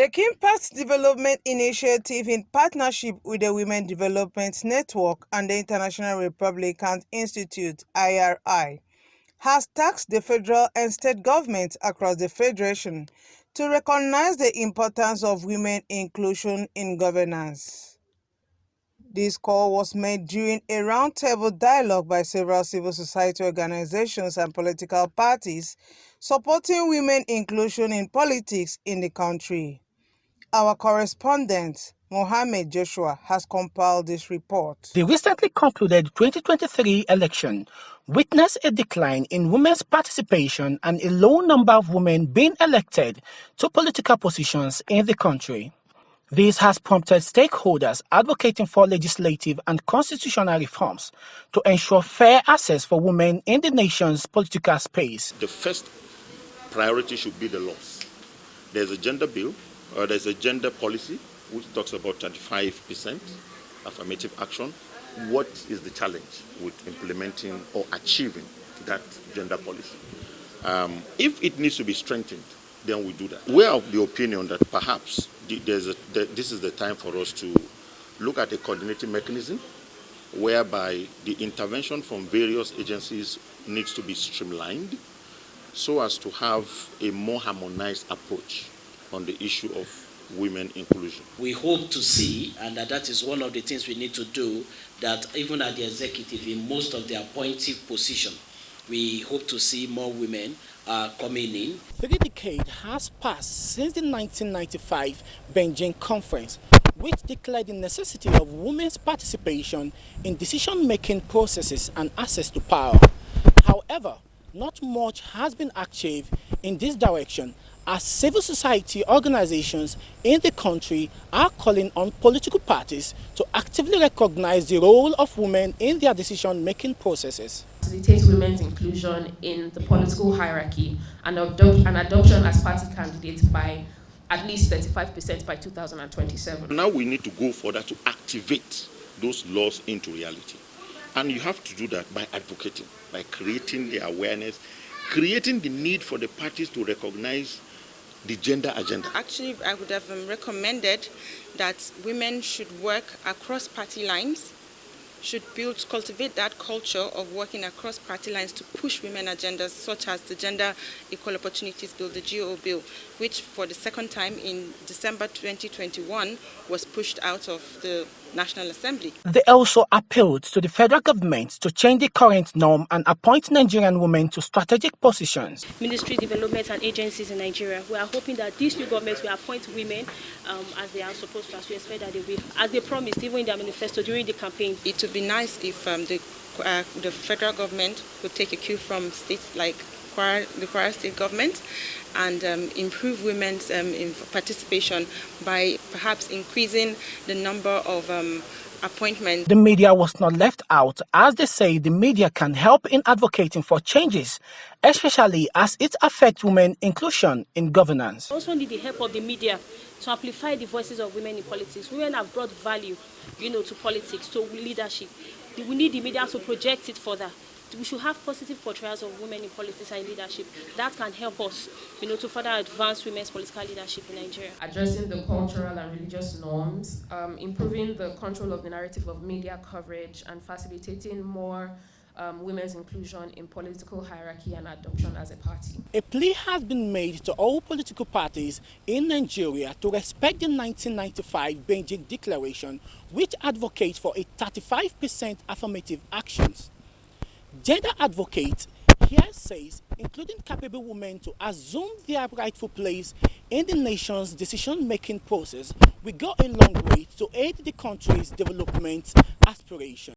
The Kimpact Development Initiative, in partnership with the Women Development Network and the International Republican Institute (IRI), has tasked the federal and state governments across the Federation to recognize the importance of women inclusion in governance. This call was made during a roundtable dialogue by several civil society organizations and political parties supporting women inclusion in politics in the country. Our correspondent, Mohammed Joshua, has compiled this report. The recently concluded 2023 election witnessed a decline in women's participation and a low number of women being elected to political positions in the country. This has prompted stakeholders advocating for legislative and constitutional reforms to ensure fair access for women in the nation's political space. The first priority should be the laws. There's a gender bill, or there's a gender policy, which talks about 35% affirmative action. What is the challenge with implementing or achieving that gender policy? If it needs to be strengthened, then we do that. We are of the opinion that perhaps this is the time for us to look at a coordinating mechanism whereby the intervention from various agencies needs to be streamlined so as to have a more harmonized approach on the issue of women inclusion. We hope to see, and that is one of the things we need to do, that even at the executive, in most of the appointive position, we hope to see more women coming in. 3 decades has passed since the 1995 Beijing Conference, which declared the necessity of women's participation in decision-making processes and access to power. However, not much has been achieved in this direction, as civil society organizations in the country are calling on political parties to actively recognize the role of women in their decision-making processes. Facilitate women's inclusion in the political hierarchy and adoption as party candidates by at least 35% by 2027. Now we need to go further to activate those laws into reality. And you have to do that by advocating, by creating the awareness, creating the need for the parties to recognize the gender agenda. Actually, I would have recommended that women should work across party lines, should cultivate that culture of working across party lines to push women agendas such as the Gender Equal Opportunities Bill, the GO Bill, which for the second time in December 2021 was pushed out of the National Assembly. They also appealed to the federal government to change the current norm and appoint Nigerian women to strategic positions. Ministry development and agencies in Nigeria, we are hoping that these new governments will appoint women as they are supposed to, as we expect that they will, as they promised even in their manifesto during the campaign. It would be nice if the federal government would take a cue from states like the Kwara state government and improve women's participation by perhaps increasing the number of appointments. The media was not left out, as they say the media can help in advocating for changes, especially as it affects women inclusion in governance. We also need the help of the media to amplify the voices of women in politics. Women have brought value, to politics, to leadership. We need the media to project it further. We should have positive portrayals of women in politics and leadership. That can help us, to further advance women's political leadership in Nigeria. Addressing the cultural and religious norms, improving the control of the narrative of media coverage, and facilitating more women's inclusion in political hierarchy and adoption as a party. A plea has been made to all political parties in Nigeria to respect the 1995 Beijing Declaration, which advocates for a 35% affirmative actions. Gender advocates here says including capable women to assume their rightful place in the nation's decision-making process will go a long way to aid the country's development aspirations.